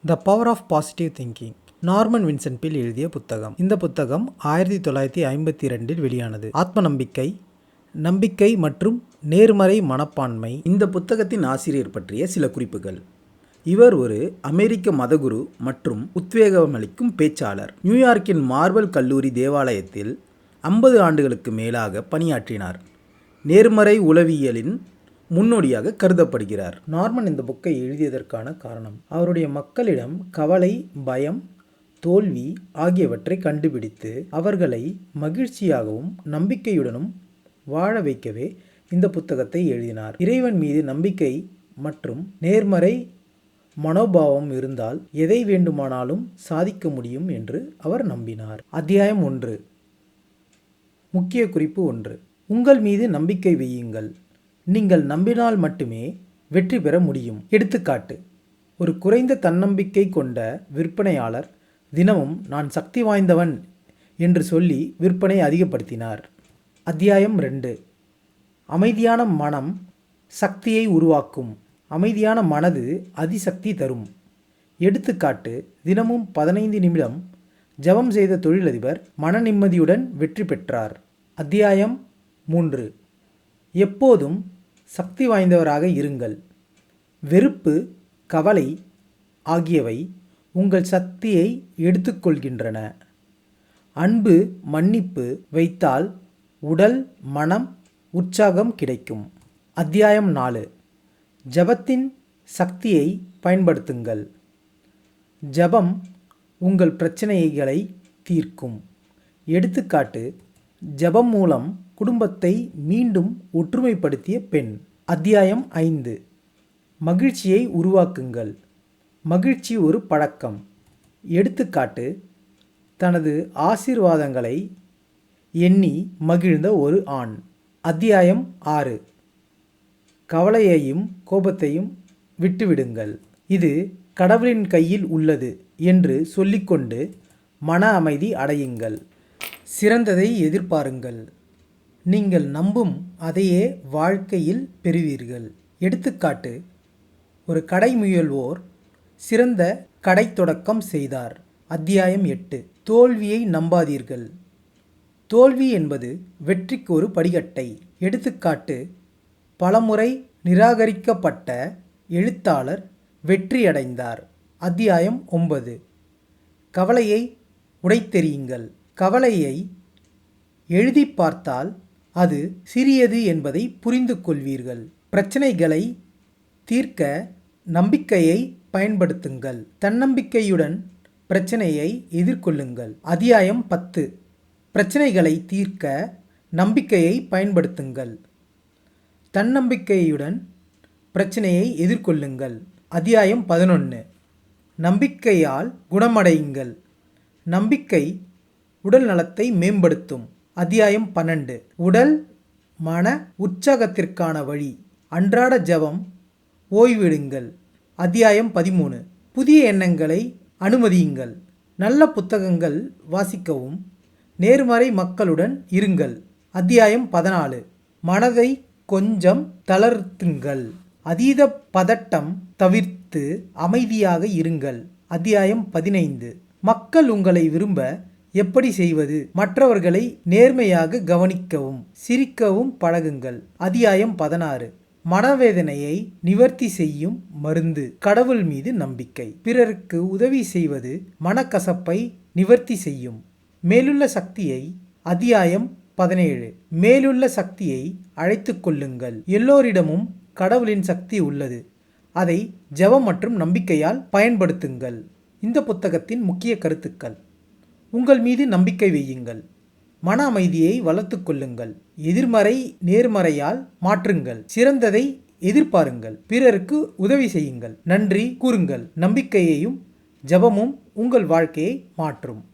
The power of positive thinking. Norman Vincent Peale எழுதிய புத்தகம். இந்த புத்தகம் 1952 வெளியானது. ஆத்ம நம்பிக்கை, நம்பிக்கை மற்றும் நேர்மறை மனப்பான்மை. இந்த புத்தகத்தின் ஆசிரியர் பற்றிய சில குறிப்புகள். இவர் ஒரு அமெரிக்க மதகுரு மற்றும் உத்வேகமளிக்கும் பேச்சாளர். நியூயார்க்கின் மார்பல் கல்லூரி தேவாலயத்தில் 50 ஆண்டுகளுக்கு மேலாக பணியாற்றினார். நேர்மறை உளவியலின் முன்னோடியாக கருதப்படுகிறார். நார்மன் இந்த புக்கை எழுதியதற்கான காரணம், அவருடைய மக்களிடம் கவலை, பயம், தோல்வி ஆகியவற்றை கண்டுபிடித்து அவர்களை மகிழ்ச்சியாகவும் நம்பிக்கையுடனும் வாழ வைக்கவே இந்த புத்தகத்தை எழுதினார். இறைவன் மீது நம்பிக்கை மற்றும் நேர்மறை மனோபாவம் இருந்தால் எதை வேண்டுமானாலும் சாதிக்க முடியும் என்று அவர் நம்பினார். அத்தியாயம் 1. முக்கிய குறிப்பு 1. உங்கள் மீது நம்பிக்கை வையுங்கள். நீங்கள் நம்பினால் மட்டுமே வெற்றி பெற முடியும். எடுத்துக்காட்டு: ஒரு குறைந்த தன்னம்பிக்கை கொண்ட விற்பனையாளர் தினமும் நான் சக்தி வாய்ந்தவன் என்று சொல்லி விற்பனை அதிகப்படுத்தினார். அத்தியாயம் 2. அமைதியான மனம் சக்தியை உருவாக்கும். அமைதியான மனது அதிசக்தி தரும். எடுத்துக்காட்டு: தினமும் 15 நிமிடம் ஜெபம் செய்த தொழிலதிபர் மன நிம்மதியுடன் வெற்றி பெற்றார். அத்தியாயம் 3. எப்போதும் சக்தி வாய்ந்தவராக இருங்கள். வெறுப்பு, கவலை ஆகியவை உங்கள் சக்தியை எடுத்துக்கொள்கின்றன. அன்பு, மன்னிப்பு வைத்தால் உடல், மனம், உற்சாகம் கிடைக்கும். அத்தியாயம் 4. ஜெபத்தின் சக்தியை பயன்படுத்துங்கள். ஜெபம் உங்கள் பிரச்சனைகளை தீர்க்கும். எடுத்துக்காட்டு: ஜெபம் மூலம் குடும்பத்தை மீண்டும் ஒற்றுமைப்படுத்திய பெண். அத்தியாயம் 5. மகிழ்ச்சியை உருவாக்குங்கள். மகிழ்ச்சி ஒரு பழக்கம். எடுத்துக்காட்டு: தனது ஆசீர்வாதங்களை எண்ணி மகிழ்ந்த ஒரு ஆண். அத்தியாயம் 6. கவலையையும் கோபத்தையும் விட்டுவிடுங்கள். இது கடவுளின் கையில் உள்ளது என்று சொல்லிக்கொண்டு மன அமைதி அடையுங்கள். சிறந்ததை எதிர்பாருங்கள். நீங்கள் நம்பும் அதையே வாழ்க்கையில் பெறுவீர்கள். எடுத்துக்காட்டு: ஒரு கடை முயல்வோர் சிறந்த கடை தொடக்கம் செய்தார். அத்தியாயம் 8. தோல்வியை நம்பாதீர்கள். தோல்வி என்பது வெற்றிக்கு ஒரு படிக்கட்டை. எடுத்துக்காட்டு: பலமுறை நிராகரிக்கப்பட்ட எழுத்தாளர் வெற்றியடைந்தார். அத்தியாயம் 9. கவலையை உடைத்தெறியுங்கள். கவலையை எழுதி பார்த்தால் அது சிறியது என்பதை புரிந்து கொள்வீர்கள். பிரச்சனைகளை தீர்க்க நம்பிக்கையை பயன்படுத்துங்கள். தன்னம்பிக்கையுடன் பிரச்சனையை எதிர்கொள்ளுங்கள். அத்தியாயம் 10. பிரச்சனைகளை தீர்க்க நம்பிக்கையை பயன்படுத்துங்கள். தன்னம்பிக்கையுடன் பிரச்சனையை எதிர்கொள்ளுங்கள். அத்தியாயம் 11. நம்பிக்கையால் குணமடையுங்கள். நம்பிக்கை உடல் நலத்தை மேம்படுத்தும். அத்தியாயம் 12. உடல், மன உற்சாகத்திற்கான வழி. அன்றாட ஜெபம், ஓய்வெடுங்கள். அத்தியாயம் 13. புதிய எண்ணங்களை அனுமதியுங்கள். நல்ல புத்தகங்கள் வாசிக்கவும், நேர்மறை மக்களுடன் இருங்கள். அத்தியாயம் 14. மனதை கொஞ்சம் தளர்த்துங்கள். அதீத பதட்டம் தவிர்த்து அமைதியாக இருங்கள். அத்தியாயம் 15. மக்கள் உங்களை விரும்ப எப்படி செய்வது? மற்றவர்களை நேர்மையாக கவனிக்கவும், சிரிக்கவும் பழகுங்கள். அத்தியாயம் 16. மனவேதனையை நிவர்த்தி செய்யும் மருந்து. கடவுள் மீது நம்பிக்கை. பிறருக்கு உதவி செய்வது மனக்கசப்பை நிவர்த்தி செய்யும். மேலுள்ள சக்தியை. அத்தியாயம் 17. மேலுள்ள சக்தியை அழைத்து கொள்ளுங்கள். எல்லோரிடமும் கடவுளின் சக்தி உள்ளது. அதை ஜெபம் மற்றும் நம்பிக்கையால் பயன்படுத்துங்கள். இந்த புத்தகத்தின் முக்கிய கருத்துக்கள்: உங்கள் மீது நம்பிக்கை வையுங்கள். மன அமைதியை வளர்த்து கொள்ளுங்கள். எதிர்மறை நேர்மறையால் மாற்றுங்கள். சிறந்ததை எதிர்பாருங்கள். பிறருக்கு உதவி செய்யுங்கள். நன்றி கூறுங்கள். நம்பிக்கையையும் ஜெபமும் உங்கள் வாழ்க்கையை மாற்றும்.